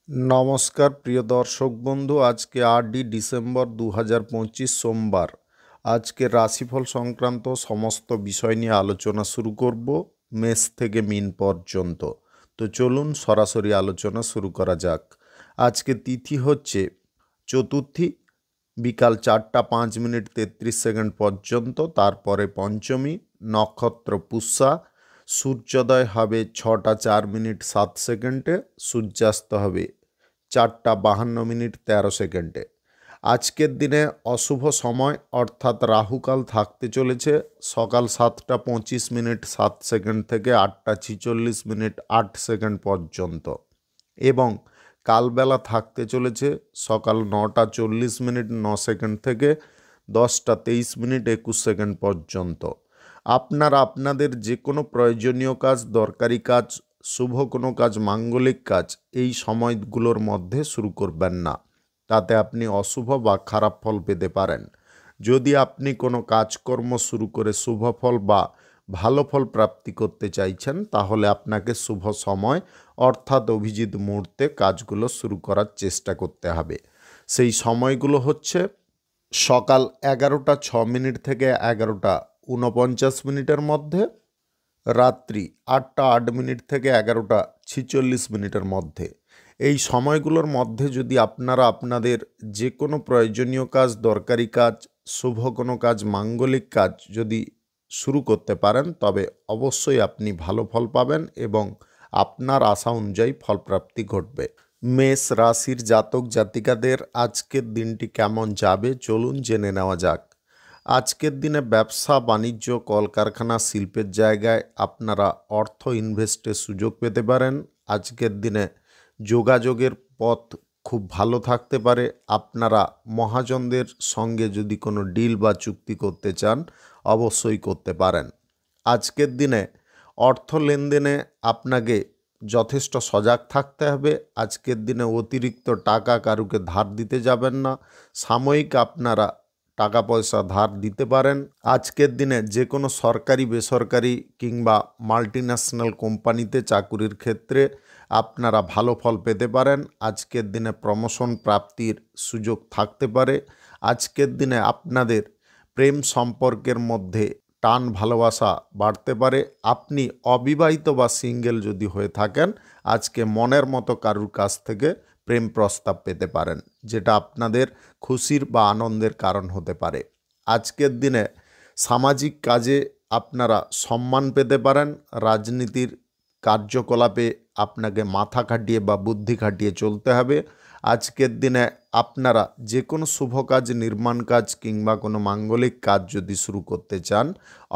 নমস্কার প্রিয় দর্শক বন্ধু, আজকে 8ই ডিসেম্বর 2025 সোমবার। আজকে রাশিফল সংক্রান্ত সমস্ত বিষয় নিয়ে আলোচনা শুরু করব মেষ থেকে মিন পর্যন্ত। তো চলুন সরাসরি আলোচনা শুরু করা যাক। আজকে তিথি হচ্ছে চতুর্থী, বিকাল 4:05:33 পর্যন্ত, তারপরে পঞ্চমী, নক্ষত্র পুষ্যা, সূর্যোদয় হবে 6:04:07, সূর্যাস্ত হবে 4:52:13। আজকের দিনে অশুভ সময় অর্থাৎ রাহুকাল থাকতে চলেছে সকাল 7:25:07 থেকে 8:46:08 পর্যন্ত, এবং কালবেলা থাকতে চলেছে সকাল 9:40:09 থেকে 10:23:21 পর্যন্ত। আপনারা আপনাদের যে কোনো প্রয়োজনীয় কাজ, দরকারি কাজ, শুভ কোনো কাজ, মাঙ্গলিক কাজ এই সময়গুলোর মধ্যে শুরু করবেন না, তাতে আপনি অশুভ বা খারাপ ফল পেতে পারেন। যদি আপনি কোনো কাজকর্ম শুরু করে শুভ ফল বা ভালো ফল প্রাপ্তি করতে চাইছেন, তাহলে আপনাকে শুভ সময় অর্থাৎ অভিজিৎ মুহূর্তে কাজগুলো শুরু করার চেষ্টা করতে হবে। সেই সময়গুলো হচ্ছে সকাল 11:06 থেকে 11:49 মধ্যে, রাত্রি 8:08 থেকে 11:46 মধ্যে। এই সময়গুলোর মধ্যে যদি আপনারা আপনাদের যে কোনো প্রয়োজনীয় কাজ, দরকারি কাজ, শুভ কোনো কাজ, মাঙ্গলিক কাজ যদি শুরু করতে পারেন, তবে অবশ্যই আপনি ভালো ফল পাবেন এবং আপনার আশা অনুযায়ী ফলপ্রাপ্তি ঘটবে। মেষ রাশির জাতক জাতিকাদের আজকের দিনটি কেমন যাবে চলুন জেনে নেওয়া যাক। আজকের দিনে ব্যবসা বাণিজ্য, কলকারখানা, শিল্পের জায়গায় আপনারা অর্থ ইনভেস্টের সুযোগ পেতে পারেন। আজকের দিনে যোগাযোগের পথ খুব ভালো থাকতে পারে। আপনারা মহাজনদের সঙ্গে যদি কোনো ডিল বা চুক্তি করতে চান, অবশ্যই করতে পারেন। আজকের দিনে অর্থ লেনদেনে আপনাকে যথেষ্ট সজাগ থাকতে হবে। আজকের দিনে অতিরিক্ত টাকা কারুকে ধার দিতে যাবেন না। সাময়িক আপনারা টাকা পয়সা ধার দিতে পারেন। আজকের দিনে যে কোনো সরকারি, বেসরকারি কিংবা মাল্টিন্যাশনাল কোম্পানিতে চাকুরির ক্ষেত্রে আপনারা ভালো ফল পেতে পারেন। আজকের দিনে প্রমোশন প্রাপ্তির সুযোগ থাকতে পারে। আজকের দিনে আপনাদের প্রেম সম্পর্কের মধ্যে টান ভালোবাসা বাড়তে পারে। আপনি অবিবাহিত বা সিঙ্গেল যদি হয়ে থাকেন, আজকে মনের মতো কারুর কাছ থেকে প্রেম প্রস্তাব পেতে পারেন, যেটা আপনাদের খুশির বা আনন্দের কারণ হতে পারে। আজকের দিনে সামাজিক কাজে আপনারা সম্মান পেতে পারেন। রাজনীতির কার্যকলাপে আপনাকে মাথা খাটিয়ে বা বুদ্ধি খাটিয়ে চলতে হবে। আজকের দিনে আপনারা যে কোনো শুভ কাজ, নির্মাণ কাজ কিংবা কোনো মাঙ্গলিক কাজ যদি শুরু করতে চান,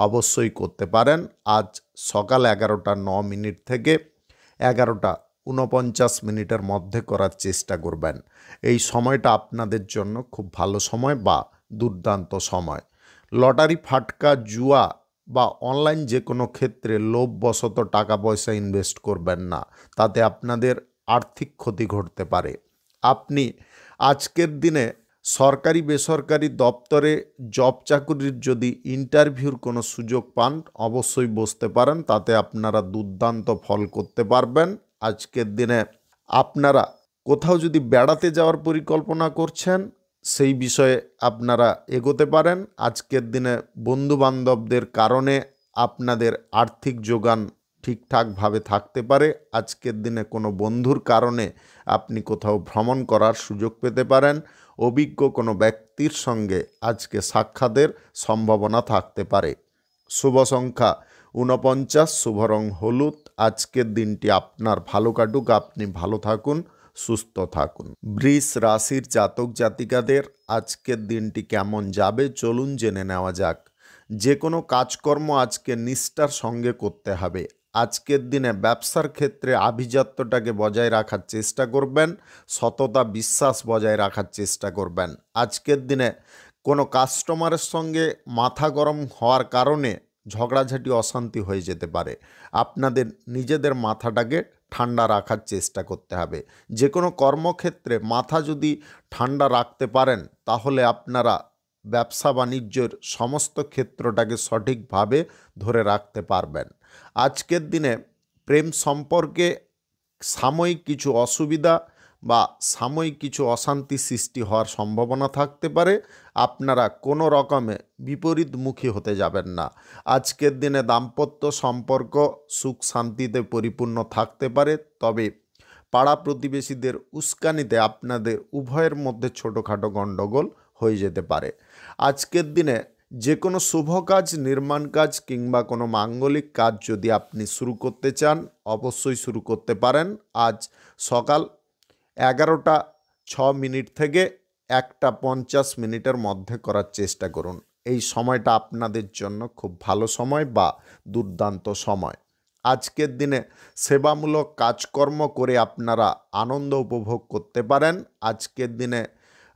অবশ্যই করতে পারেন। আজ সকাল 11:09 থেকে 11:49 মধ্যে করার চেষ্টা করবেন। এই সময়টা আপনাদের জন্য খুব ভালো সময় বা দুর্দান্ত সময়। লটারি, ফাটকা, জুয়া বা অনলাইন যে কোনো ক্ষেত্রে লোভবশত টাকা পয়সা ইনভেস্ট করবেন না, তাতে আপনাদের আর্থিক ক্ষতি ঘটতে পারে। আপনি আজকের দিনে সরকারি বেসরকারি দপ্তরে জব চাকুরির যদি ইন্টারভিউর কোনো সুযোগ পান, অবশ্যই বসতে পারেন, তাতে আপনারা দুর্দান্ত ফল করতে পারবেন। আজকের দিনে আপনারা কোথাও যদি বেড়াতে যাওয়ার পরিকল্পনা করছেন, সেই বিষয়ে আপনারা এগোতে পারেন। আজকের দিনে বন্ধুবান্ধবদের কারণে আপনাদের আর্থিক যোগান ঠিকঠাকভাবে থাকতে পারে। আজকের দিনে কোনো বন্ধুর কারণে আপনি কোথাও ভ্রমণ করার সুযোগ পেতে পারেন। অভিজ্ঞ কোনো ব্যক্তির সঙ্গে আজকে সাক্ষাতের সম্ভাবনা থাকতে পারে। শুভ সংখ্যা 49, শুভ রং হলুদ। আজকের দিনটি আপনার ভালো কাটুক, আপনি ভালো থাকুন, সুস্থ থাকুন। বৃষ রাশির জাতক জাতিকাদের আজকের দিনটি কেমন যাবে চলুন জেনে নেওয়া যাক। যে কোনো কাজকর্ম আজকে নিষ্ঠার সঙ্গে করতে হবে। আজকের দিনে ব্যবসার ক্ষেত্রে আভিজাত্যটাকে বজায় রাখার চেষ্টা করবেন, সততা, বিশ্বাস বজায় রাখার চেষ্টা করবেন। আজকের দিনে কোনো কাস্টমারের সঙ্গে মাথা গরম হওয়ার কারণে ঝগড়াঝাটি, অশান্তি হয়ে যেতে পারে। আপনাদের নিজেদের মাথাটাকে ঠান্ডা রাখার চেষ্টা করতে হবে। যে কোনো কর্মক্ষেত্রে মাথা যদি ঠান্ডা রাখতে পারেন, তাহলে আপনারা ব্যবসা বাণিজ্যের সমস্ত ক্ষেত্রটাকে সঠিকভাবে ধরে রাখতে পারবেন। আজকের দিনে প্রেম সম্পর্কে সাময়িক কিছু অসুবিধা বা সাময়িক কিছু অশান্তি সৃষ্টি হওয়ার সম্ভাবনা থাকতে পারে। আপনারা কোনো রকমে বিপরীতমুখী হতে যাবেন না। আজকের দিনে দাম্পত্য সম্পর্ক সুখ শান্তিতে পরিপূর্ণ থাকতে পারে, তবে পাড়া প্রতিবেশীদের উস্কানিতে আপনাদের উভয়ের মধ্যে ছোটোখাটো গণ্ডগোল হয়ে যেতে পারে। আজকের দিনে যে কোনো শুভ কাজ, নির্মাণ কাজ কিংবা কোনো মাঙ্গলিক কাজ যদি আপনি শুরু করতে চান, অবশ্যই শুরু করতে পারেন। আজ সকাল 11:06 থেকে 1:50 মধ্যে করার চেষ্টা করুন। এই সময়টা আপনাদের জন্য খুব ভালো সময় বা দুর্দান্ত সময়। আজকের দিনে সেবামূলক কাজকর্ম করে আপনারা আনন্দ উপভোগ করতে পারেন। আজকের দিনে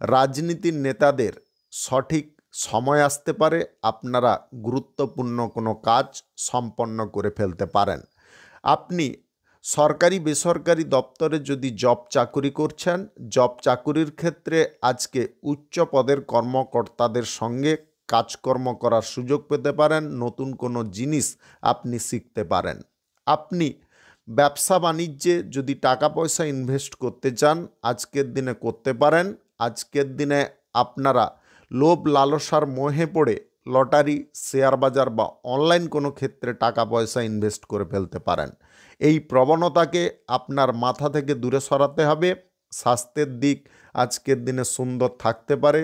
রাজনীতির নেতাদের সঠিক সময় আসতে পারে, আপনারা গুরুত্বপূর্ণ কোনো কাজ সম্পন্ন করে ফেলতে পারেন। আপনি সরকারি বেসরকারি দপ্তরে যদি জব চাকুরি করছেন, জব চাকুরির ক্ষেত্রে আজকে উচ্চ পদের কর্মকর্তাদের সঙ্গে কাজকর্ম করার সুযোগ পেতে পারেন। নতুন কোনো জিনিস আপনি শিখতে পারেন। আপনি ব্যবসা বাণিজ্যে যদি টাকা পয়সা ইনভেস্ট করতে চান, আজকের দিনে করতে পারেন। আজকের দিনে আপনারা লোভ লালসার মোহে পড়ে লটারি, শেয়ার বাজার বা অনলাইন কোনো ক্ষেত্রে টাকা পয়সা ইনভেস্ট করে ফেলতে পারেন। এই প্রবণতাকে আপনার মাথা থেকে দূরে সরাতে হবে। স্বাস্থ্যের দিক আজকের দিনে সুন্দর থাকতে পারে।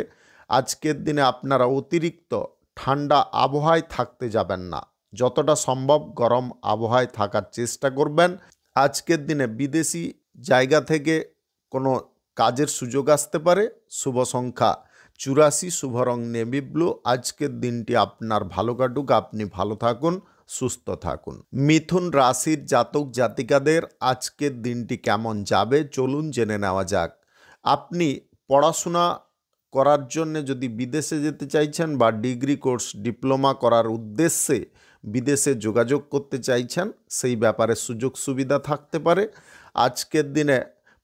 আজকের দিনে আপনারা অতিরিক্ত ঠান্ডা আবহাওয়ায় থাকতে যাবেন না, যতটা সম্ভব গরম আবহাওয়ায় থাকার চেষ্টা করবেন। আজকের দিনে বিদেশি জায়গা থেকে কোনো কাজের সুযোগ আসতে পারে। শুভ সংখ্যা 84, শুভ রং নেভি ব্লু। আজকের দিনটি আপনার ভালো কাটুক, আপনি ভালো থাকুন, সুস্থ থাকুন। মিথুন রাশির জাতক জাতিকাদের আজকের দিনটি কেমন যাবে চলুন জেনে নেওয়া যাক। আপনি পড়াশোনা করার জন্য যদি বিদেশে যেতে চাইছেন বা ডিগ্রি কোর্স, ডিপ্লোমা করার উদ্দেশ্যে বিদেশে যোগাযোগ করতে চাইছেন, সেই ব্যাপারে সুযোগ সুবিধা থাকতে পারে। আজকের দিনে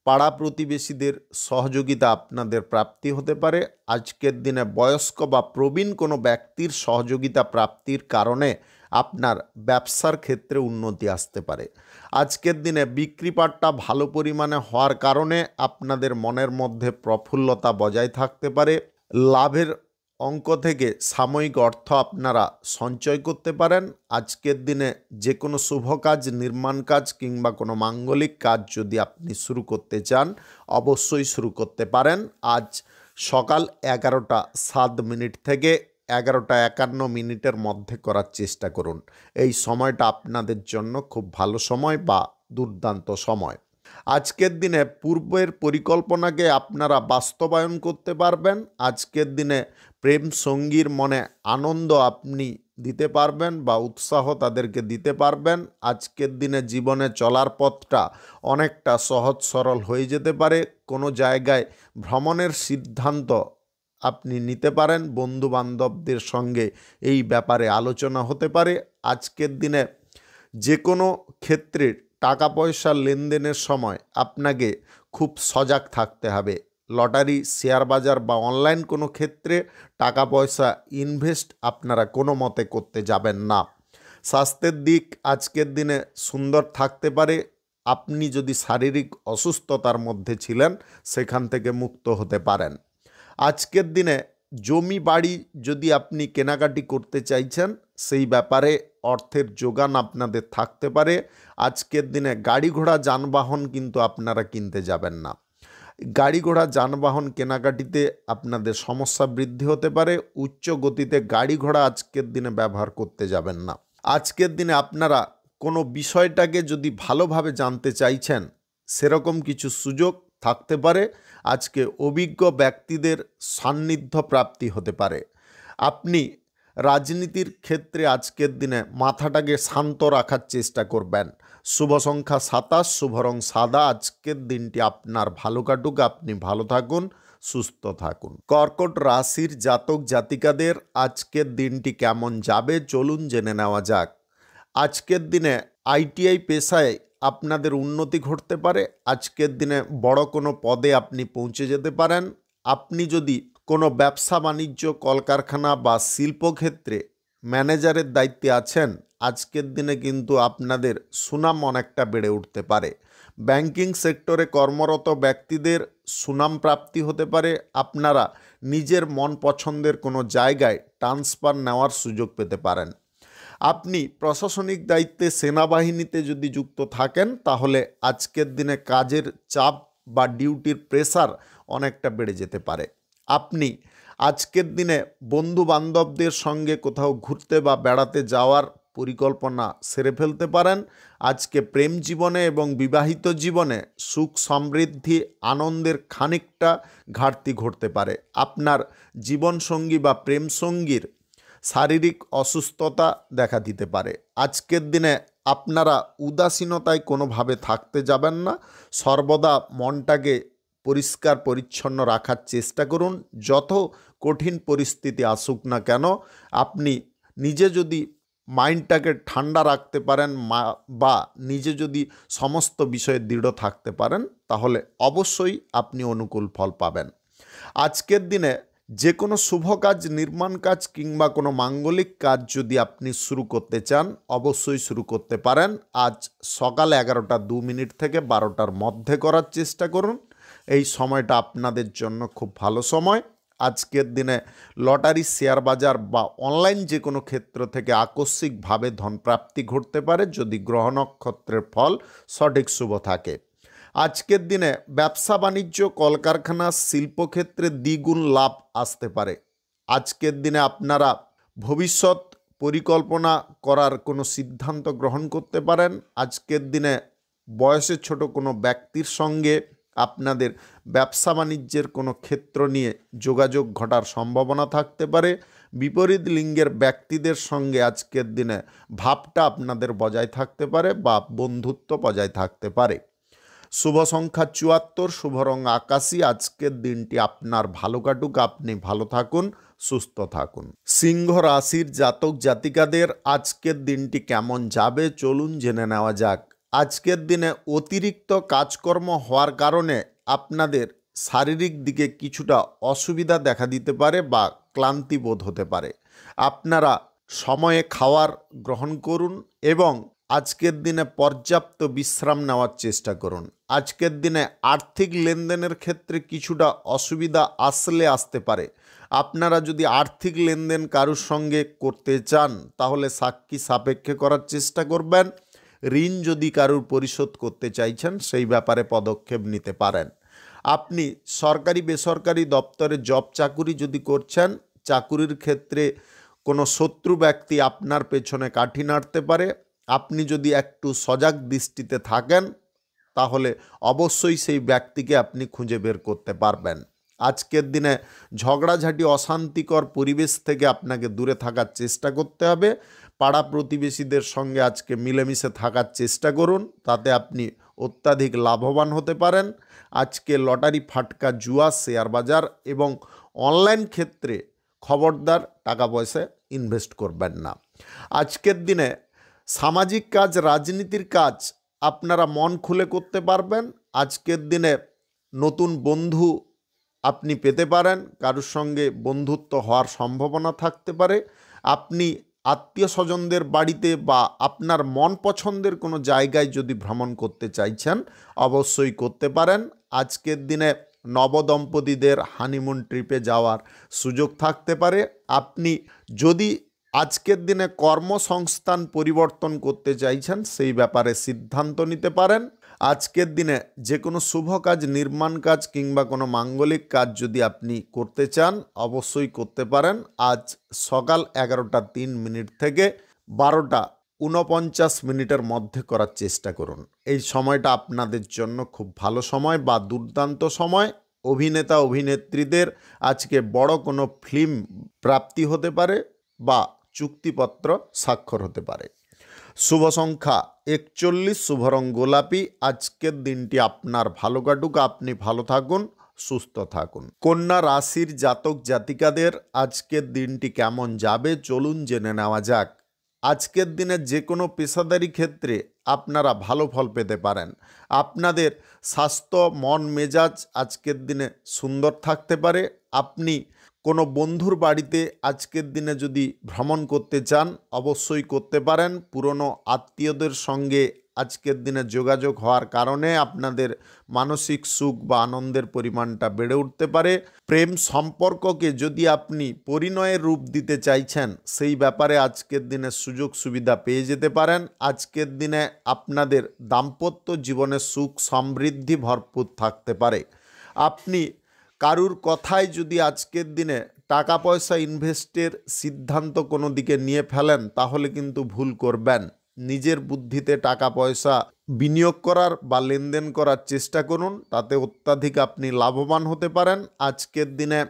পাড়া প্রতিবেশীদের সহযোগিতা আপনাদের প্রাপ্তি হতে পারে। আজকের দিনে বয়স্ক বা প্রবীণ কোনো ব্যক্তির সহযোগিতা প্রাপ্তির কারণে আপনার ব্যবসার ক্ষেত্রে উন্নতি আসতে পারে। আজকের দিনে বিক্রিপাটটা ভালো পরিমাণে হওয়ার কারণে আপনাদের মনের মধ্যে প্রফুল্লতা বজায় থাকতে পারে। লাভের অঙ্ক থেকে সাময়িক অর্থ আপনারা সঞ্চয় করতে পারেন। আজকের দিনে যে কোনো শুভ কাজ, নির্মাণ কাজ কিংবা কোনো মাঙ্গলিক কাজ যদি আপনি শুরু করতে চান, অবশ্যই শুরু করতে পারেন। আজ সকাল 11:07 থেকে 11:51 মধ্যে করার চেষ্টা করুন। এই সময়টা আপনাদের জন্য খুব ভালো সময় বা দুর্দান্ত সময়। আজকের দিনে পূর্বের পরিকল্পনাকে আপনারা বাস্তবায়ন করতে পারবেন। আজকের দিনে প্রেম সঙ্গীর মনে আনন্দ আপনি দিতে পারবেন বা উৎসাহ তাদেরকে দিতে পারবেন। আজকের দিনে জীবনে চলার পথটা অনেকটা সহজ সরল হয়ে যেতে পারে। কোনো জায়গায় ভ্রমণের সিদ্ধান্ত আপনি নিতে পারেন। বন্ধু বান্ধবদের সঙ্গে এই ব্যাপারে আলোচনা হতে পারে। আজকের দিনে যে কোনো ক্ষেত্রে টাকা পয়সা লেনদেনের সময় আপনাকে খুব সজাগ থাকতে হবে। লটারি, শেয়ার বাজার বা অনলাইন কোনো ক্ষেত্রে টাকা পয়সা ইনভেস্ট আপনারা কোনো মতে করতে যাবেন না। স্বাস্থ্যের দিক আজকের দিনে সুন্দর থাকতে পারে। আপনি যদি শারীরিক অসুস্থতার মধ্যে ছিলেন, সেখান থেকে মুক্ত হতে পারেন। আজকের দিনে জমি বাড়ি যদি আপনি কেনাকাটি করতে চাইছেন, সেই ব্যাপারে অর্থের যোগান আপনাদের থাকতে পারে। আজকের দিনে গাড়ি ঘোড়া যানবাহন কিন্তু আপনারা কিনতে যাবেন না। গাড়ি ঘোড়া যানবাহন কেনাকাটিতে আপনাদের সমস্যা বৃদ্ধি হতে পারে। উচ্চ গতিতে গাড়ি ঘোড়া আজকের দিনে ব্যবহার করতে যাবেন না। আজকের দিনে আপনারা কোনো বিষয়টাকে যদি ভালোভাবে জানতে চাইছেন, সেরকম কিছু সুযোগ থাকতে পারে। আজকে অভিজ্ঞ ব্যক্তিদের সান্নিধ্য প্রাপ্তি হতে পারে। আপনি রাজনীতির ক্ষেত্রে আজকের দিনে মাথাটাকে শান্ত রাখার চেষ্টা করবেন। শুভ সংখ্যা 27, শুভ রং সাদা। আজকের দিনটি আপনার ভালো কাটুক, আপনি ভালো থাকুন, সুস্থ থাকুন। কর্কট রাশির জাতক জাতিকাদের আজকের দিনটি কেমন যাবে চলুন জেনে নেওয়া যাক। আজকের দিনে আইটিআই পেশায় আপনাদের উন্নতি ঘটতে পারে। আজকের দিনে বড় কোনো পদে আপনি পৌঁছে যেতে পারেন। আপনি যদি কোনো ব্যবসা বাণিজ্য, কলকারখানা বা শিল্পক্ষেত্রে ম্যানেজারের দায়িত্বে আছেন, আজকের দিনে কিন্তু আপনাদের সুনাম অনেকটা বেড়ে উঠতে পারে। ব্যাংকিং সেক্টরে কর্মরত ব্যক্তিদের সুনাম প্রাপ্তি হতে পারে। আপনারা নিজের মন পছন্দের কোনো জায়গায় ট্রান্সফার নেওয়ার সুযোগ পেতে পারেন। আপনি প্রশাসনিক দায়িত্বে সেনাবাহিনীতে যদি যুক্ত থাকেন তাহলে আজকের দিনে কাজের চাপ বা ডিউটির প্রেসার অনেকটা বেড়ে যেতে পারে। আপনি আজকের দিনে বন্ধু বান্ধবদের সঙ্গে কোথাও ঘুরতে বা বেড়াতে যাওয়ার পরিকল্পনা সেরে ফেলতে পারেন। আজকে প্রেম জীবনে এবং বিবাহিত জীবনে সুখ সমৃদ্ধি আনন্দের খানিকটা ঘাটতি ঘটতে পারে। আপনার জীবনসঙ্গী বা প্রেমসঙ্গীর শারীরিক অসুস্থতা দেখা দিতে পারে। আজকের দিনে আপনারা উদাসীনতায় কোনোভাবে থাকতে যাবেন না। সর্বদা মনটাকে পরিষ্কার পরিচ্ছন্ন রাখার চেষ্টা করুন। যত কঠিন পরিস্থিতি আসুক না কেন, আপনি নিজে যদি মাইন্ডটাকে ঠান্ডা রাখতে পারেন বা নিজে যদি সমস্ত বিষয়ে দৃঢ় থাকতে পারেন তাহলে অবশ্যই আপনি অনুকূল ফল পাবেন। আজকের দিনে যে কোনো শুভ কাজ, নির্মাণ কাজ কিংবা কোনো মাঙ্গলিক কাজ যদি আপনি শুরু করতে চান অবশ্যই শুরু করতে পারেন। আজ সকাল 11:02 থেকে 12টার মধ্যে করার চেষ্টা করুন। এই সময়টা আপনাদের জন্য খুব ভালো সময়। আজকের দিনে লটারি, শেয়ার বাজার বা অনলাইন যে কোনো ক্ষেত্র থেকে আকস্মিকভাবে ধনপ্রাপ্তি ঘটতে পারে যদি গ্রহ নক্ষত্রের ফল সঠিক শুভ থাকে। আজকের দিনে ব্যবসা বাণিজ্য, কলকারখানা, শিল্পক্ষেত্রে দ্বিগুণ লাভ আসতে পারে। আজকের দিনে আপনারা ভবিষ্যৎ পরিকল্পনা করার কোনো সিদ্ধান্ত গ্রহণ করতে পারেন। আজকের দিনে বয়সে ছোট কোনো ব্যক্তির সঙ্গে আপনাদের ব্যবসা বাণিজ্যের কোনো ক্ষেত্র নিয়ে যোগাযোগ ঘটার সম্ভাবনা থাকতে পারে। বিপরীত লিঙ্গের ব্যক্তিদের সঙ্গে আজকের দিনে ভাবটা আপনাদের বজায় থাকতে পারে বা বন্ধুত্ব বজায় থাকতে পারে। শুভ সংখ্যা 74, শুভ রং আকাশী। আজকের দিনটি আপনার ভালো কাটুক, আপনি ভালো থাকুন, সুস্থ থাকুন। সিংহ রাশির জাতক জাতিকাদের আজকের দিনটি কেমন যাবে চলুন জেনে নেওয়া যাক। আজকের দিনে অতিরিক্ত কাজকর্ম হওয়ার কারণে আপনাদের শারীরিক দিকে কিছুটা অসুবিধা দেখা দিতে পারে বা ক্লান্তি বোধ হতে পারে। আপনারা সময়ে খাওয়ার গ্রহণ করুন এবং আজকের দিনে পর্যাপ্ত বিশ্রাম নেওয়ার চেষ্টা করুন। আজকের দিনে আর্থিক লেনদেনের ক্ষেত্রে কিছুটা অসুবিধা আসতে পারে। আপনারা যদি আর্থিক লেনদেন কারোর সঙ্গে করতে চান তাহলে সাক্ষী সাপেক্ষে করার চেষ্টা করবেন। ঋণ যদি কারোর পরিশোধ করতে চাইছেন সেই ব্যাপারে পদক্ষেপ নিতে পারেন। আপনি সরকারি বেসরকারি দপ্তরে জব চাকুরি যদি করছেন, চাকুরির ক্ষেত্রে কোনো শত্রু ব্যক্তি আপনার পেছনে কাঠি নাড়তে পারে। আপনি যদি একটু সজাগ দৃষ্টিতে থাকেন তাহলে অবশ্যই সেই ব্যক্তিকে আপনি খুঁজে বের করতে পারবেন। আজকের দিনে ঝগড়াঝাটি, অশান্তিকর পরিবেশ থেকে আপনাকে দূরে থাকার চেষ্টা করতে হবে। পাড়া প্রতিবেশীদের সঙ্গে আজকে মিলেমিশে থাকার চেষ্টা করুন, তাতে আপনি অত্যাধিক লাভবান হতে পারেন। আজকে লটারি, ফাটকা, জুয়া, শেয়ার বাজার এবং অনলাইন ক্ষেত্রে খবরদার টাকা পয়সা ইনভেস্ট করবেন না। আজকের দিনে সামাজিক কাজ, রাজনীতির কাজ আপনারা মন খুলে করতে পারবেন। আজকের দিনে নতুন বন্ধু আপনি পেতে পারেন, কারোর সঙ্গে বন্ধুত্ব হওয়ার সম্ভাবনা থাকতে পারে। আপনি আত্মীয় স্বজনদের বাড়িতে বা আপনার মন পছন্দের কোনো জায়গায় যদি ভ্রমণ করতে চাইছেন অবশ্যই করতে পারেন। আজকের দিনে নবদম্পতিদের হানিমুন ট্রিপে যাওয়ার সুযোগ থাকতে পারে। আপনি যদি আজকের দিনে কর্মসংস্থান পরিবর্তন করতে চাইছেন সেই ব্যাপারে সিদ্ধান্ত নিতে পারেন। আজকের দিনে যে কোনো শুভ কাজ, নির্মাণ কাজ কিংবা কোনো মাঙ্গলিক কাজ যদি আপনি করতে চান অবশ্যই করতে পারেন। আজ সকাল 11:03 থেকে 12:49 মধ্যে করার চেষ্টা করুন। এই সময়টা আপনাদের জন্য খুব ভালো সময় বা দুর্দান্ত সময়। অভিনেতা অভিনেত্রীদের আজকে বড় কোনো ফিল্ম প্রাপ্তি হতে পারে বা চুক্তিপত্র স্বাক্ষর হতে পারে। শুভ সংখ্যা 41, শুভ রং গোলাপি। আজকের দিনটি আপনার ভালো কাটুক, আপনি ভালো থাকুন, সুস্থ থাকুন। কন্যা রাশির জাতক জাতিকাদের আজকের দিনটি কেমন যাবে চলুন জেনে নেওয়া যাক। আজকের দিনে যে কোনো পেশাদারি ক্ষেত্রে আপনারা ভালো ফল পেতে পারেন। আপনাদের স্বাস্থ্য, মন মেজাজ আজকের দিনে সুন্দর থাকতে পারে। আপনি কোনো বন্ধুর বাড়িতে আজকের দিনে যদি ভ্রমণ করতে চান অবশ্যই করতে পারেন। পুরনো আত্মীয়দের সঙ্গে আজকের দিনে যোগাযোগ হওয়ার কারণে আপনাদের মানসিক সুখ বা আনন্দের পরিমাণটা বেড়ে উঠতে পারে। প্রেম সম্পর্ককে যদি আপনি পরিণয়ের রূপ দিতে চাইছেন, সেই ব্যাপারে আজকের দিনে সুযোগ সুবিধা পেয়ে যেতে পারেন। আজকের দিনে আপনাদের দাম্পত্য জীবনে সুখ সমৃদ্ধি ভরপুর থাকতে পারে। আপনি কারুর কথায় যদি আজকের দিনে টাকা পয়সা ইনভেস্টের সিদ্ধান্ত কোনো দিকে নিয়ে ফেলেন, তাহলে কিন্তু ভুল করবেন। নিজের বুদ্ধিতে টাকা পয়সা বিনিয়োগ করার বা লেনদেন করার চেষ্টা করুন, তাতে অত্যাধিক আপনি লাভবান হতে পারেন। আজকের দিনে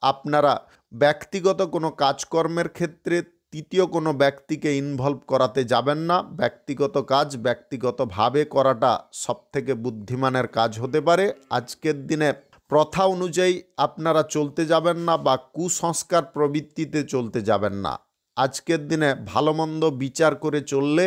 আপনারা ব্যক্তিগত কোনো কাজকর্মের ক্ষেত্রে তৃতীয় কোনো ব্যক্তিকে ইনভলভ করাতে যাবেন না। ব্যক্তিগত কাজ ব্যক্তিগতভাবে করাটা সবথেকে বুদ্ধিমানের কাজ হতে পারে। আজকের দিনে প্রথা অনুযায়ী আপনারা চলতে যাবেন না বা কুসংস্কার প্রবৃত্তিতে চলতে যাবেন না। আজকের দিনে ভালো মন্দ বিচার করে চললে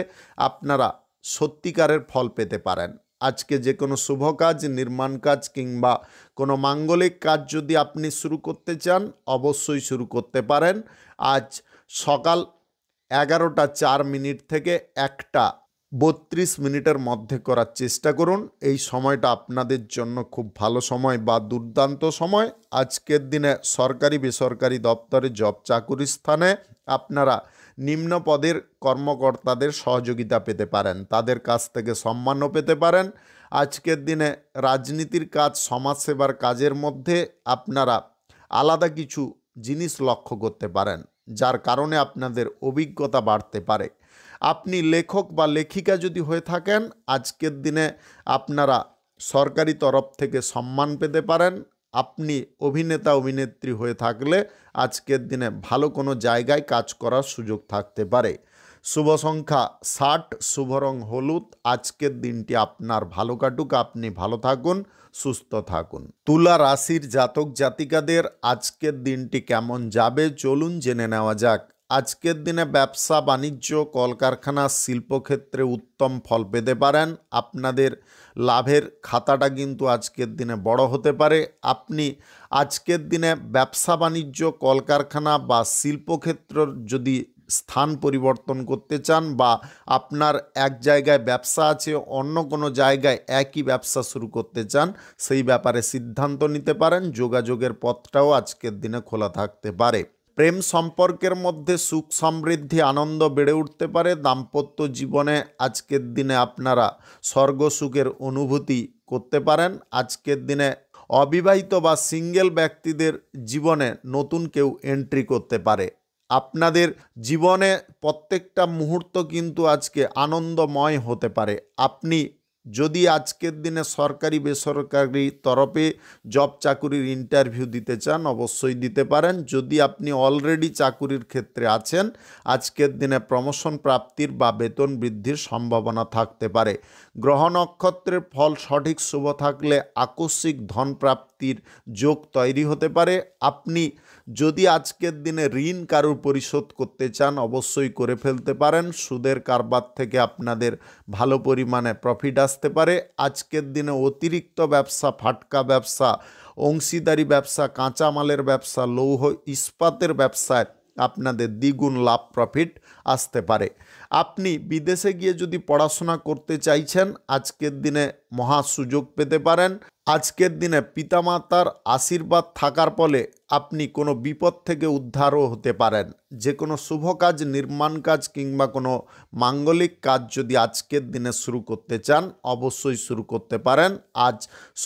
আপনারা সত্যিকারের ফল পেতে পারেন। আজকে যে কোনো শুভ কাজ, নির্মাণ কাজ কিংবা কোনো মাঙ্গলিক কাজ যদি আপনি শুরু করতে চান, অবশ্যই শুরু করতে পারেন। আজ সকাল 11:04 থেকে 1:32 মধ্যে করার চেষ্টা করুন। এই সময়টা আপনাদের জন্য খুব ভালো সময় বা দুর্দান্ত সময়। আজকের দিনে সরকারি বেসরকারি দপ্তরে জব চাকুরির স্থানে আপনারা নিম্ন পদের কর্মকর্তাদের সহযোগিতা পেতে পারেন, তাদের কাছ থেকে সম্মানও পেতে পারেন। আজকের দিনে রাজনীতির কাজ, সমাজসেবার কাজের মধ্যে আপনারা আলাদা কিছু জিনিস লক্ষ্য করতে পারেন, যার কারণে আপনাদের অভিজ্ঞতা বাড়তে পারে। আপনি লেখক বা লেখিকা যদি হয়ে থাকেন, আজকের দিনে আপনারা সরকারি তরফ থেকে সম্মান পেতে পারেন। আপনি অভিনেতা অভিনেত্রী হয়ে থাকলে আজকের দিনে ভালো কোনো জায়গায় কাজ করার সুযোগ থাকতে পারে। শুভ সংখ্যা 60, শুভ রং হলুদ। আজকের দিনটি আপনার ভালো কাটুক, আপনি ভালো থাকুন, সুস্থ থাকুন। তুলা রাশির জাতক জাতিকাদের আজকের দিনটি কেমন যাবে চলুন জেনে নেওয়া যাক। আজকের দিনে ব্যবসা বাণিজ্য, কলকারখানা, শিল্পক্ষেত্রে উত্তম ফল পেতে পারেন। আপনাদের লাভের খাতাটা কিন্তু আজকের দিনে বড় হতে পারে। আপনি আজকের দিনে ব্যবসা বাণিজ্য, কলকারখানা বা শিল্পক্ষেত্র যদি স্থান পরিবর্তন করতে চান বা আপনার এক জায়গায় ব্যবসা আছে, অন্য কোনো জায়গায় একই ব্যবসা শুরু করতে চান, সেই ব্যাপারে সিদ্ধান্ত নিতে পারেন। যোগাযোগের পথটাও আজকের দিনে খোলা থাকতে পারে। প্রেম সম্পর্কের মধ্যে সুখ সমৃদ্ধি আনন্দ বেড়ে উঠতে পারে। দাম্পত্য জীবনে আজকের দিনে আপনারা স্বর্গ সুখের অনুভূতি করতে পারেন। আজকের দিনে অবিবাহিত বা সিঙ্গেল ব্যক্তিদের জীবনে নতুন কেউ এন্ট্রি করতে পারে। আপনাদের জীবনে প্রত্যেকটা মুহূর্ত কিন্তু আজকে আনন্দময় হতে পারে। আপনি যদি আজকের দিনে সরকারি বেসরকারি তরফে জব চাকুরির ইন্টারভিউ দিতে চান, অবশ্যই দিতে পারেন। যদি আপনি অলরেডি চাকুরির ক্ষেত্রে আছেন, আজকের দিনে প্রমোশন প্রাপ্তির বা বেতন বৃদ্ধির সম্ভাবনা থাকতে পারে। গ্রহ নক্ষত্রের ফল সঠিক শুভ থাকলে আকস্মিক ধন প্রাপ্তির যোগ তৈরি হতে পারে। আপনি যদি আজকের দিনে ঋণ কারুর পরিশোধ করতে চান, অবশ্যই করে ফেলতে পারেন। সুদের কারবার থেকে আপনাদের ভালো পরিমাণে প্রফিট আসতে পারে। আজকের দিনে অতিরিক্ত ব্যবসা, ফাটকা ব্যবসা, অংশীদারি ব্যবসা, কাঁচামালের ব্যবসা, লৌহ ইস্পাতের ব্যবসায় আপনাদের দ্বিগুণ লাভ প্রফিট আসতে পারে। আপনি বিদেশে গিয়ে যদি পড়াশোনা করতে চাইছেন, আজকের দিনে মহা সুযোগ পেতে পারেন। আজকের দিনে পিতামাতার আশীর্বাদ থাকার ফলে আপনি কোনো বিপদ থেকে উদ্ধারও হতে পারেন। যে কোনো শুভ কাজ, নির্মাণ কাজ কিংবা কোনো মাঙ্গলিক কাজ যদি আজকের দিনে শুরু করতে চান, অবশ্যই শুরু করতে পারেন। আজ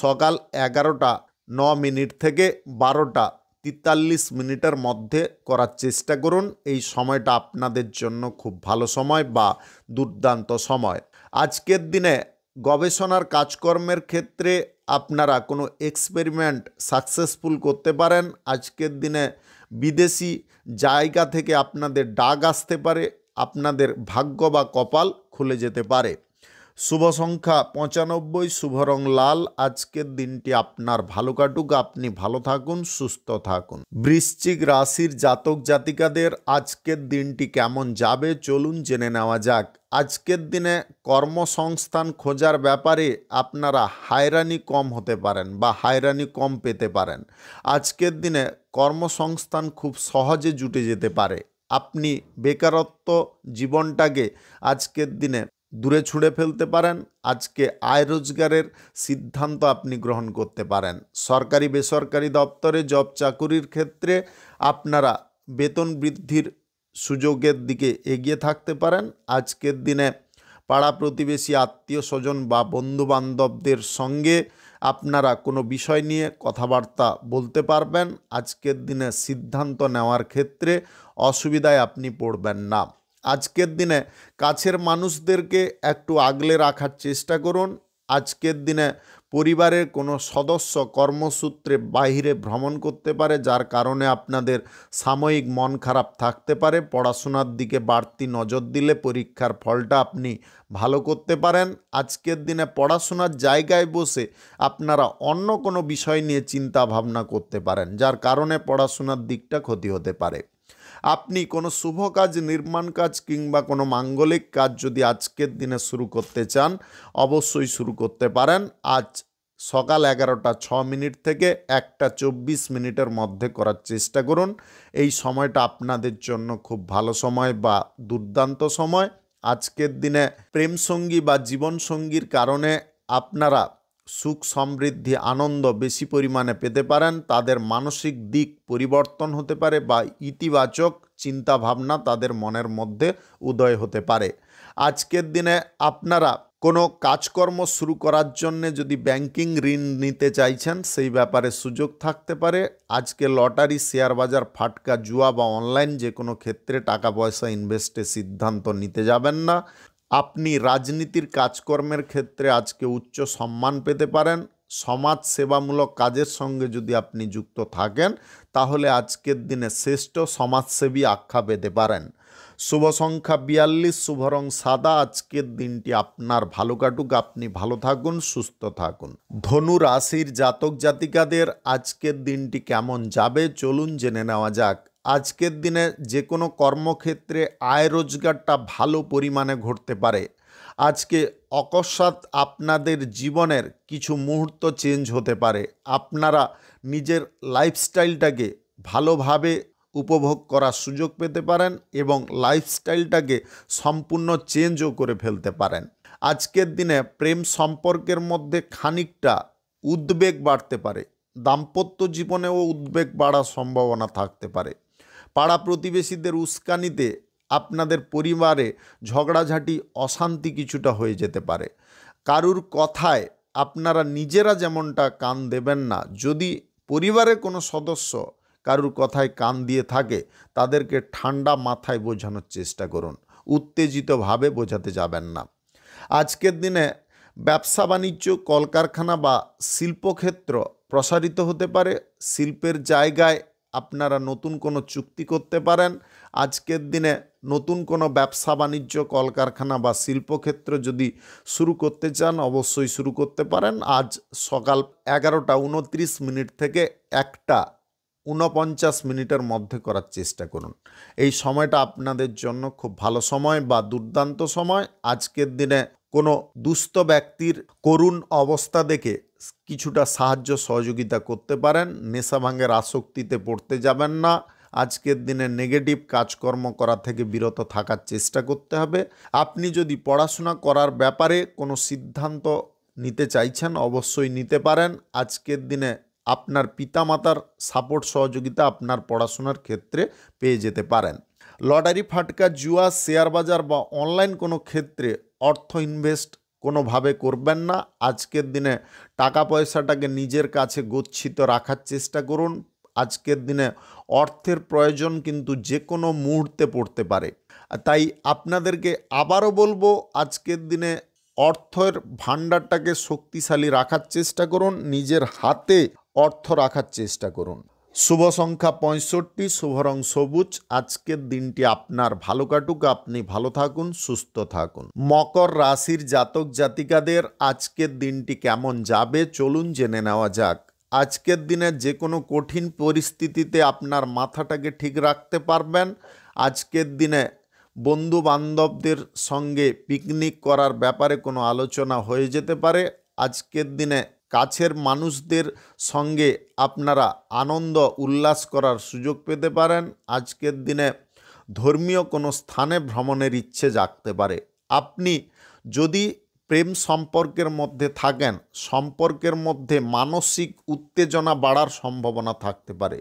সকাল 11:09 থেকে 12:43 মধ্যে করার চেষ্টা করুন। এই সময়টা আপনাদের জন্য খুব ভালো সময় বা দুর্দান্ত সময়। আজকের দিনে গবেষণার কাজকর্মের ক্ষেত্রে আপনারা কোনো এক্সপেরিমেন্ট সাকসেসফুল করতে পারেন। আজকের দিনে বিদেশি জায়গা থেকে আপনাদের ডাক আসতে পারে, আপনাদের ভাগ্য বা কপাল খুলে যেতে পারে। শুভ সংখ্যা 95, শুভ রং লাল। আজকের দিনটি আপনার ভালো কাটুক, আপনি ভালো থাকুন, সুস্থ থাকুন। বৃশ্চিক রাশির জাতক জাতিকাদের আজকের দিনটি কেমন যাবে চলুন জেনে নেওয়া যাক। আজকের দিনে কর্মসংস্থান খোঁজার ব্যাপারে আপনারা হয়রানি কম হতে পারেন বা হয়রানি কম পেতে পারেন। আজকের দিনে কর্মসংস্থান খুব সহজে জুটে যেতে পারে। আপনি বেকারত্ব জীবনটাকে আজকের দিনে দূরে ছুঁড়ে ফেলতে পারেন। আজকে আয় রোজগারের সিদ্ধান্ত আপনি গ্রহণ করতে পারেন। সরকারি বেসরকারি দপ্তরে জব চাকুরির ক্ষেত্রে আপনারা বেতন বৃদ্ধির সুযোগের দিকে এগিয়ে থাকতে পারেন। আজকের দিনে পাড়া প্রতিবেশী আত্মীয় স্বজন বা বন্ধুবান্ধবদের সঙ্গে আপনারা কোনো বিষয় নিয়ে কথাবার্তা বলতে পারবেন। আজকের দিনে সিদ্ধান্ত নেওয়ার ক্ষেত্রে অসুবিধায় আপনি পড়বেন না। আজকের দিনে কাছের মানুষদেরকে একটু আগলে রাখার চেষ্টা করুন। আজকের দিনে পরিবারের কোনো সদস্য কর্মসূত্রে বাইরে ভ্রমণ করতে পারে, যার কারণে আপনাদের সাময়িক মন খারাপ থাকতে পারে। পড়াশোনার দিকে বাড়তি নজর দিলে পরীক্ষার ফলটা আপনি ভালো করতে পারেন। আজকের দিনে পড়াশোনার জায়গায় বসে আপনারা অন্য কোনো বিষয় নিয়ে চিন্তা ভাবনা করতে পারেন, যার কারণে পড়াশোনার দিকটা ক্ষতি হতে পারে। আপনি কোনো শুভ কাজ, নির্মাণ কাজ কিংবা কোনো মাঙ্গলিক কাজ যদি আজকের দিনে শুরু করতে চান, অবশ্যই শুরু করতে পারেন। আজ সকাল 11টা 6 মিনিট থেকে 1টা 24 মিনিটের মধ্যে করার চেষ্টা করুন। এই সময়টা আপনাদের জন্য খুব ভালো সময় বা দুর্দান্ত সময়। আজকের দিনে প্রেমসঙ্গী বা জীবনসঙ্গীর কারণে আপনারা সুখ সমৃদ্ধি আনন্দ বেশি পরিমাণে পেতে পারেন। তাদের মানসিক দিক পরিবর্তন হতে পারে বা ইতিবাচক চিন্তাভাবনা তাদের মনের মধ্যে উদয় হতে পারে। আজকের দিনে আপনারা কোনো কাজকর্ম শুরু করার জন্যে যদি ব্যাংকিং ঋণ নিতে চাইছেন, সেই ব্যাপারে সুযোগ থাকতে পারে। আজকে লটারি, শেয়ার বাজার, ফাটকা, জুয়া বা অনলাইন যে কোনো ক্ষেত্রে টাকা পয়সা ইনভেস্টের সিদ্ধান্ত নিতে যাবেন না। আপনি রাজনীতির কাজকর্মের ক্ষেত্রে আজকে উচ্চ সম্মান পেতে পারেন। সমাজ সেবামূলক কাজের সঙ্গে যদি আপনি যুক্ত থাকেন, তাহলে আজকের দিনে শ্রেষ্ঠ সমাজসেবী আখ্যা পেতে পারেন। শুভ সংখ্যা 42, শুভ রং সাদা। আজকের দিনটি আপনার ভালো কাটুক, আপনি ভালো থাকুন, সুস্থ থাকুন। ধনু রাশির জাতক জাতিকাদের আজকের দিনটি কেমন যাবে চলুন জেনে নেওয়া যাক। আজকের দিনে যে কোনো কর্মক্ষেত্রে আয় রোজগারটা ভালো পরিমাণে ঘটতে পারে। আজকে অকস্মাৎ আপনাদের জীবনের কিছু মুহূর্ত চেঞ্জ হতে পারে। আপনারা নিজের লাইফস্টাইলটাকে ভালোভাবে উপভোগ করার সুযোগ পেতে পারেন এবং লাইফস্টাইলটাকে সম্পূর্ণ চেঞ্জও করে ফেলতে পারেন। আজকের দিনে প্রেম সম্পর্কের মধ্যে খানিকটা উদ্বেগ বাড়তে পারে। দাম্পত্য জীবনেও উদ্বেগ বাড়ার সম্ভাবনা থাকতে পারে। পাড়া প্রতিবেশীদের উস্কানিতে আপনাদের পরিবারে ঝগড়াঝাঁটি, অশান্তি কিছুটা হয়ে যেতে পারে। কারুর কথায় আপনারা নিজেরা যেমনটা কান দেবেন না। যদি পরিবারের কোনো সদস্য কারুর কথায় কান দিয়ে থাকে, তাদেরকে ঠান্ডা মাথায় বোঝানোর চেষ্টা করুন, উত্তেজিতভাবে বোঝাতে যাবেন না। আজকের দিনে ব্যবসা বাণিজ্য, কলকারখানা বা শিল্পক্ষেত্র প্রসারিত হতে পারে। শিল্পের জায়গায় আপনারা নতুন কোনো চুক্তি করতে পারেন। আজকের দিনে নতুন কোনো ব্যবসা বাণিজ্য, কলকারখানা বা শিল্পক্ষেত্র যদি শুরু করতে চান, অবশ্যই শুরু করতে পারেন। আজ সকাল 11টা 29 মিনিট থেকে 1টা 49 মিনিটের মধ্যে করার চেষ্টা করুন। এই সময়টা আপনাদের জন্য খুব ভালো সময় বা দুর্দান্ত সময়। আজকের দিনে কোনো দুস্থ ব্যক্তির করুণ অবস্থা দেখে কিছুটা সাহায্য সহযোগিতা করতে পারেন। নেশা ভাঙের আসক্তিতে পড়তে যাবেন না। আজকের দিনে নেগেটিভ কাজকর্ম করা থেকে বিরত থাকার চেষ্টা করতে হবে। আপনি যদি পড়াশোনা করার ব্যাপারে কোনো সিদ্ধান্ত নিতে চাইছেন, অবশ্যই নিতে পারেন। আজকের দিনে আপনার পিতামাতার সাপোর্ট সহযোগিতা আপনার পড়াশোনার ক্ষেত্রে পেয়ে যেতে পারেন। লটারি, ফাটকা, জুয়া, শেয়ার বাজার বা অনলাইন কোনো ক্ষেত্রে অর্থ ইনভেস্ট কোনোভাবে করবেন না। আজকের দিনে টাকা পয়সাটাকে নিজের কাছে গচ্ছিত রাখার চেষ্টা করুন। আজকের দিনে অর্থের প্রয়োজন কিন্তু যে কোনো মুহূর্তে পড়তে পারে। তাই আপনাদেরকে আবারও বলবো, আজকের দিনে অর্থের ভাণ্ডারটাকে শক্তিশালী রাখার চেষ্টা করুন, নিজের হাতে অর্থ রাখার চেষ্টা করুন। শুভ সংখ্যা 65, শুভ রং সবুজ। আজকের দিনটি আপনার ভালো কাটুক, আপনি ভালো থাকুন, সুস্থ থাকুন। মকর রাশির জাতক জাতিকাদের আজকের দিনটি কেমন যাবে চলুন জেনে নেওয়া যাক। আজকের দিনে যে কোনো কঠিন পরিস্থিতিতে আপনার মাথাটাকে ঠিক রাখতে পারবেন। আজকের দিনে বন্ধু বান্ধবদের সঙ্গে পিকনিক করার ব্যাপারে কোনো আলোচনা হয়ে যেতে পারে। আজকের দিনে কাছের মানুষদের সঙ্গে আপনারা আনন্দ উল্লাস করার সুযোগ পেতে পারেন। আজকের দিনে ধর্মীয় কোনো স্থানে ভ্রমণের ইচ্ছে জাগতে পারে। আপনি যদি প্রেম সম্পর্কের মধ্যে থাকেন, সম্পর্কের মধ্যে মানসিক উত্তেজনা বাড়ার সম্ভাবনা থাকতে পারে।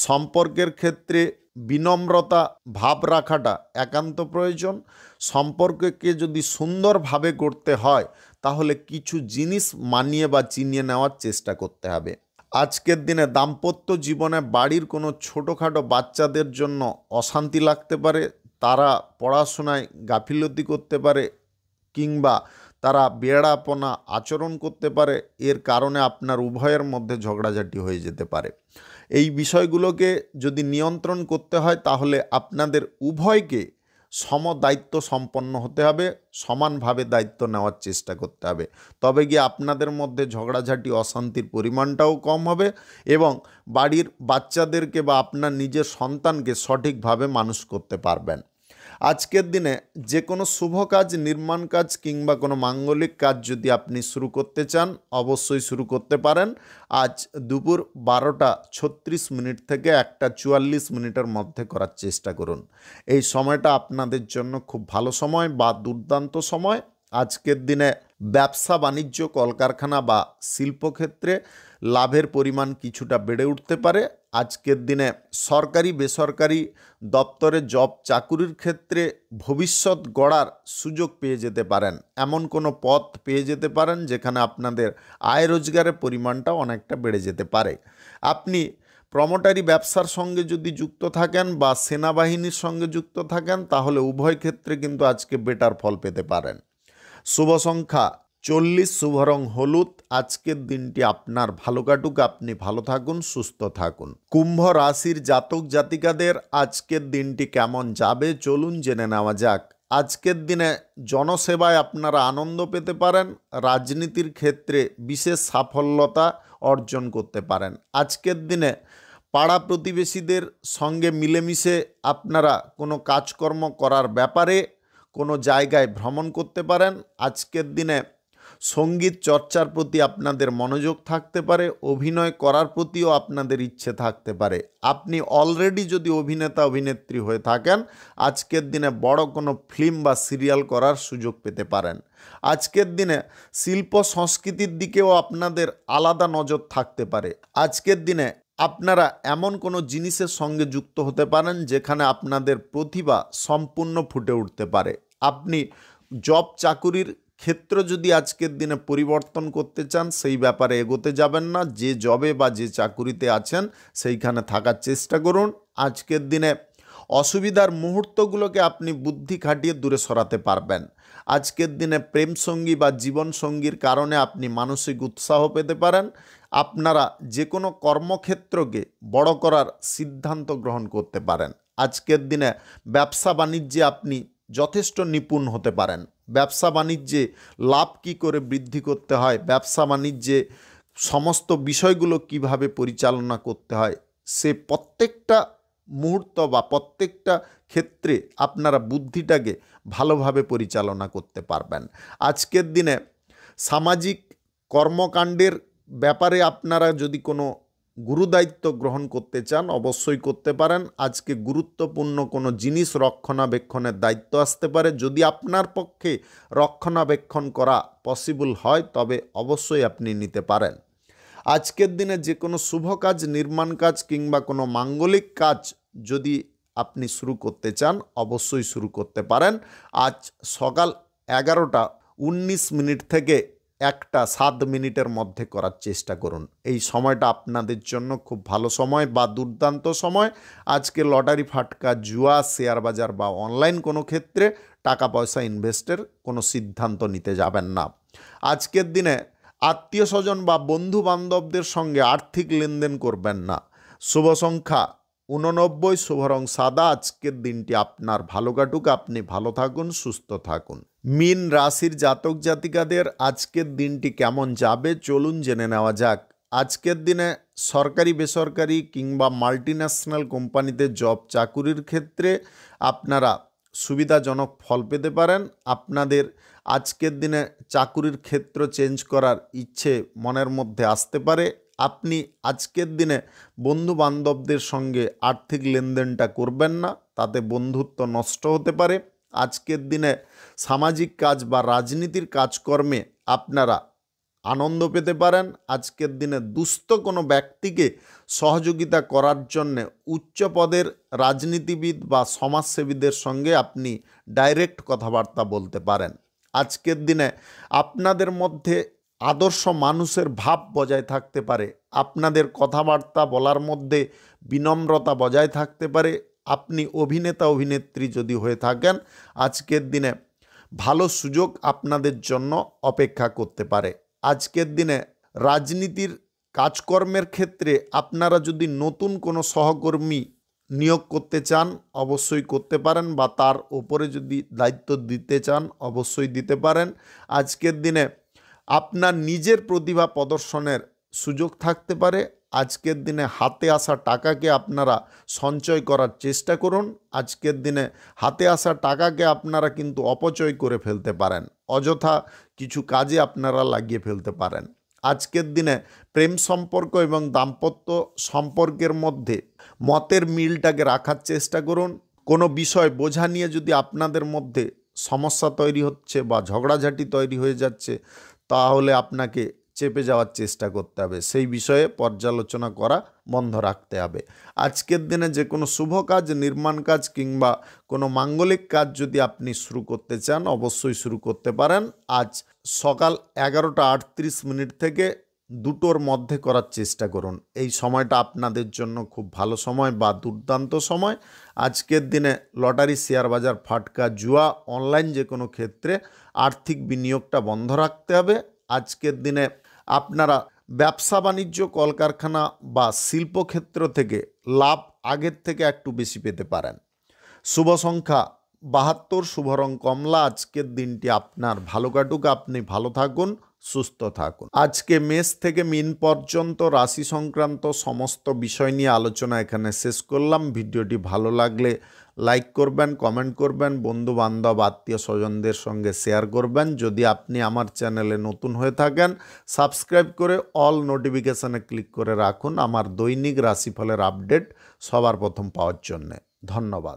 সম্পর্কের ক্ষেত্রে বিনম্রতা ভাব রাখাটা একান্ত প্রয়োজন। সম্পর্ককে যদি সুন্দরভাবে করতে হয় তাহলে কিছু জিনিস মানিয়ে বা চিনিয়ে নেওয়ার চেষ্টা করতে হবে। আজকের দিনে দাম্পত্য জীবনে বাড়ির কোনো ছোটোখাটো বাচ্চাদের জন্য অশান্তি লাগতে পারে, তারা পড়াশোনায় গাফিলতি করতে পারে কিংবা তারা বেড়াপনা আচরণ করতে পারে। এর কারণে আপনার উভয়ের মধ্যে ঝগড়াঝাটি হয়ে যেতে পারে। এই বিষয়গুলোকে যদি নিয়ন্ত্রণ করতে হয় তাহলে আপনাদের উভয়কে সম দায়িত্ব সম্পন্ন হতে হবে, সমানভাবে দায়িত্ব নেওয়ার চেষ্টা করতে হবে। তবে গিয়ে আপনাদের মধ্যে ঝগড়াঝাটি অশান্তির পরিমাণটাও কম হবে এবং বাড়ির বাচ্চাদেরকে বা আপনার নিজের সন্তানকে সঠিকভাবে মানুষ করতে পারবেন। আজকের দিনে যে কোনো শুভ কাজ, নির্মাণ কাজ কিংবা কোনো মাঙ্গলিক কাজ যদি আপনি শুরু করতে চান অবশ্যই শুরু করতে পারেন। আজ দুপুর 12:36 থেকে 1:44 মধ্যে করার চেষ্টা করুন। এই সময়টা আপনাদের জন্য খুব ভালো সময় বা দুর্দান্ত সময়। আজকের দিনে ব্যবসা বাণিজ্য, কলকারখানা বা শিল্পক্ষেত্রে লাভের পরিমাণ কিছুটা বেড়ে উঠতে পারে। আজকের দিনে সরকারি বেসরকারি দপ্তরে জব চাকুরির ক্ষেত্রে ভবিষ্যৎ গড়ার সুযোগ পেয়ে যেতে পারেন, এমন কোনো পথ পেয়ে যেতে পারেন যেখানে আপনাদের আয় রোজগারের পরিমাণটা অনেকটা বেড়ে যেতে পারে। আপনি প্রমোটারি ব্যবসার সঙ্গে যদি যুক্ত থাকেন বা সেনাবাহিনীর সঙ্গে যুক্ত থাকেন তাহলে উভয় ক্ষেত্রে কিন্তু আজকে বেটার ফল পেতে পারেন। শুভ সংখ্যা 40, শুভ রং হলুদ। আজকের দিনটি আপনার ভালো কাটুক, আপনি ভালো থাকুন, সুস্থ থাকুন। কুম্ভ রাশির জাতক জাতিকাদের আজকের দিনটি কেমন যাবে চলুন জেনে নেওয়া যাক। আজকের দিনে জনসেবায় আপনারা আনন্দ পেতে পারেন, রাজনীতির ক্ষেত্রে বিশেষ সাফল্যতা অর্জন করতে পারেন। আজকের দিনে পাড়া প্রতিবেশীদের সঙ্গে মিলেমিশে আপনারা কোনো কাজকর্ম করার ব্যাপারে কোনো জায়গায় ভ্রমণ করতে পারেন। আজকের দিনে সঙ্গীত চর্চার প্রতি আপনাদের মনোযোগ থাকতে পারে, অভিনয় করার প্রতিও আপনাদের ইচ্ছে থাকতে পারে। আপনি অলরেডি যদি অভিনেতা অভিনেত্রী হয়ে থাকেন আজকের দিনে বড় কোনো ফিল্ম বা সিরিয়াল করার সুযোগ পেতে পারেন। আজকের দিনে শিল্প সংস্কৃতির দিকেও আপনাদের আলাদা নজর থাকতে পারে। আজকের দিনে আপনারা এমন কোনো জিনিসের সঙ্গে যুক্ত হতে পারেন যেখানে আপনাদের প্রতিভা সম্পূর্ণ ফুটে উঠতে পারে। আপনি জব চাকুরির ক্ষেত্র যদি আজকের দিনে পরিবর্তন করতে চান সেই ব্যাপারে এগোতে যাবেন না, যে জবে বা যে চাকুরিতে আছেন সেইখানে থাকার চেষ্টা করুন। আজকের দিনে অসুবিধার মুহূর্তগুলোকে আপনি বুদ্ধি খাটিয়ে দূরে সরাতে পারবেন। আজকের দিনে প্রেমসঙ্গী বা জীবনসঙ্গীর কারণে আপনি মানসিক উৎসাহ পেতে পারেন। আপনারা যে কোনো কর্মক্ষেত্রকে বড় করার সিদ্ধান্ত গ্রহণ করতে পারেন। আজকের দিনে ব্যবসা বাণিজ্যে আপনি যথেষ্ট নিপুণ হতে পারেন। ব্যবসা বাণিজ্যে লাভ কী করে বৃদ্ধি করতে হয়, ব্যবসা বাণিজ্যে সমস্ত বিষয়গুলো কিভাবে পরিচালনা করতে হয়, সে প্রত্যেকটা মুহূর্ত বা প্রত্যেকটা ক্ষেত্রে আপনারা বুদ্ধিটাকে ভালোভাবে পরিচালনা করতে পারবেন। আজকের দিনে সামাজিক কর্মকাণ্ডের ব্যাপারে আপনারা যদি কোনো গুরুদায়িত্ব গ্রহণ করতে চান অবশ্যই করতে পারেন। আজকে গুরুত্বপূর্ণ কোনো জিনিস রক্ষণাবেক্ষণের দায়িত্ব আসতে পারে। যদি আপনার পক্ষে রক্ষণাবেক্ষণ করা পসিবল হয় তবে অবশ্যই আপনি নিতে পারেন। আজকের দিনে যে কোনো শুভ কাজ, নির্মাণ কাজ কিংবা কোনো মাঙ্গলিক কাজ যদি আপনি শুরু করতে চান অবশ্যই শুরু করতে পারেন। আজ সকাল 11:19 থেকে 1:07 মধ্যে করার চেষ্টা করুন। এই সময়টা আপনাদের জন্য খুব ভালো সময় বা দুর্দান্ত সময়। আজকে লটারি, ফাটকা, জুয়া, শেয়ার বাজার বা অনলাইন কোনো ক্ষেত্রে টাকা পয়সা ইনভেস্টের কোনো সিদ্ধান্ত নিতে যাবেন না। আজকের দিনে আত্মীয় স্বজন বা বন্ধু বান্ধবদের সঙ্গে আর্থিক লেনদেন করবেন না। শুভ সংখ্যা 89, শুভ রং সাদা। আজকের দিনটি আপনার ভালো কাটুক, আপনি ভালো থাকুন, সুস্থ থাকুন। মীন রাশির জাতক জাতিকাদের আজকের দিনটি কেমন যাবে চলুন জেনে নেওয়া যাক। আজকের দিনে সরকারি বেসরকারি কিংবা মাল্টিন্যাশনাল কোম্পানিতে জব চাকুরির ক্ষেত্রে আপনারা সুবিধাজনক ফল পেতে পারেন। আপনাদের আজকের দিনে চাকুরির ক্ষেত্র চেঞ্জ করার ইচ্ছে মনের মধ্যে আসতে পারে। আপনি আজকের দিনে বন্ধু বান্ধবদের সঙ্গে আর্থিক লেনদেনটা করবেন না, তাতে বন্ধুত্ব নষ্ট হতে পারে। আজকের দিনে সামাজিক কাজ বা রাজনীতির কাজকর্মে আপনারা আনন্দ পেতে পারেন। আজকের দিনে দুস্থ কোনো ব্যক্তিকে সহযোগিতা করার জন্যে উচ্চ পদের রাজনীতিবিদ বা সমাজসেবীদের সঙ্গে আপনি ডাইরেক্ট কথাবার্তা বলতে পারেন। আজকের দিনে আপনাদের মধ্যে আদর্শ মানুষের ভাব বজায় থাকতে পারে, আপনাদের কথাবার্তা বলার মধ্যে বিনম্রতা বজায় থাকতে পারে। আপনি অভিনেতা অভিনেত্রী যদি হয়ে থাকেন, আজকের দিনে ভালো সুযোগ আপনাদের জন্য অপেক্ষা করতে পারে। আজকের দিনে রাজনীতির কাজকর্মের ক্ষেত্রে আপনারা যদি নতুন কোনো সহকর্মী নিয়োগ করতে চান অবশ্যই করতে পারেন, বা তার ওপরে যদি দায়িত্ব দিতে চান অবশ্যই দিতে পারেন। আজকের দিনে আপনার নিজের প্রতিভা প্রদর্শনের সুযোগ থাকতে পারে। আজকের দিনে হাতে আসা টাকাকে আপনারা সঞ্চয় করার চেষ্টা করুন। আজকের দিনে হাতে আসা টাকাকে আপনারা কিন্তু অপচয় করে ফেলতে পারেন, অযথা কিছু কাজে আপনারা লাগিয়ে ফেলতে পারেন। আজকের দিনে প্রেম সম্পর্ক এবং দাম্পত্য সম্পর্কের মধ্যে মতের মিলটাকে রাখার চেষ্টা করুন। কোনো বিষয় বোঝা নিয়ে যদি আপনাদের মধ্যে সমস্যা তৈরি হচ্ছে বা ঝগড়াঝাটি তৈরি হয়ে যাচ্ছে, তাহলে আপনাকে চেপে যাওয়ার চেষ্টা করতে হবে, সেই বিষয়ে পর্যালোচনা করা বন্ধ রাখতে হবে। আজকের দিনে যে কোনো শুভ কাজ, নির্মাণ কাজ কিংবা কোনো মাঙ্গলিক কাজ যদি আপনি শুরু করতে চান অবশ্যই শুরু করতে পারেন। আজ সকাল 11:38 থেকে 2টোর মধ্যে করার চেষ্টা করুন। এই সময়টা আপনাদের জন্য খুব ভালো সময় বা দুর্দান্ত সময়। আজকের দিনে লটারি, শেয়ার বাজার, ফাটকা, জুয়া, অনলাইন যে কোনো ক্ষেত্রে আর্থিক বিনিয়োগটা বন্ধ রাখতে হবে। আজকের দিনে আপনারা ব্যবসা বাণিজ্য, কলকারখানা বা শিল্পক্ষেত্র থেকে লাভ আগের থেকে একটু বেশি পেতে পারেন। শুভ সংখ্যা 72, শুভ রং কমলা। আজকের দিনটি আপনার ভালো কাটুক, আপনি ভালো থাকুন, সুস্থ থাকুন। আজকে মেষ থেকে মিন পর্যন্ত রাশি সংক্রান্ত সমস্ত বিষয় নিয়ে আলোচনা এখানে শেষ করলাম। ভিডিওটি ভালো লাগলে লাইক করবেন, কমেন্ট করবেন, বন্ধু বান্ধব আত্মীয় স্বজনদের সঙ্গে শেয়ার করবেন। যদি আপনি আমার চ্যানেলে নতুন হয়ে থাকেন সাবস্ক্রাইব করে অল নোটিফিকেশানে ক্লিক করে রাখুন আমার দৈনিক রাশিফলের আপডেট সবার প্রথম পাওয়ার জন্যে। ধন্যবাদ।